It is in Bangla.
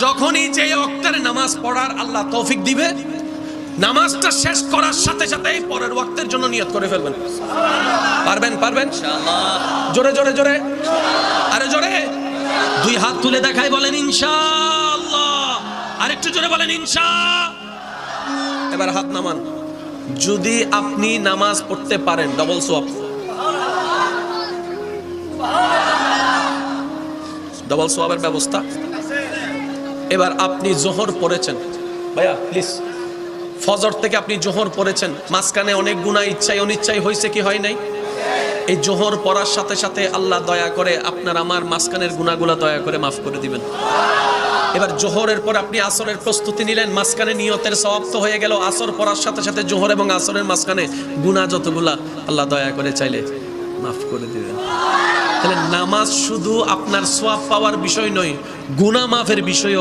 যখনই যে ওয়াক্তের নামাজ পড়ার আল্লাহ তৌফিক দিবে, নামাজটা শেষ করার সাথে সাথে পরের ওয়াক্তের জন্য নিয়ত করে ফেলবেন। পারবেন? পারবেন ইনশাআল্লাহ। জোরে জোরে জোরে, আরে জোরে, দুই হাত তুলে দেখাই বলেন ইনশাআল্লাহ। আরেকটু জোরে বলেন ইনশাআল্লাহ। এবার হাত নামান। যদি আপনি নামাজ পড়তে পারেন ডবল সওয়াব, ডবল সওয়াবের ব্যবস্থা। এবার আপনি জোহর পড়েছেন, ভাইয়া প্লিজ, ফজর থেকে আপনি জোহর পড়েছেন, মাঝখানে অনেক গুনাহ ইচ্ছায় অনিচ্ছায় হয়েছে কি হয় নাই? এই জোহর পড়ার সাথে সাথে আল্লাহ দয়া করে আপনার আমার মাঝখানের গুনাহগুলো দয়া করে মাফ করে দিবেন। এবার জোহরের পর আপনি আসরের প্রস্তুতি নিলেন, মাঝখানে নিয়তের সওয়াব তো হয়ে গেল। আসর পড়ার সাথে সাথে জোহর এবং আসরের মাঝখানে গুনাহ যতগুলা আল্লাহ দয়া করে চাইলে মাফ করে দিবেন। তাহলে নামাজ শুধু আপনার সওয়াব পাওয়ার বিষয় নয়, গুনাহ মাফের বিষয়।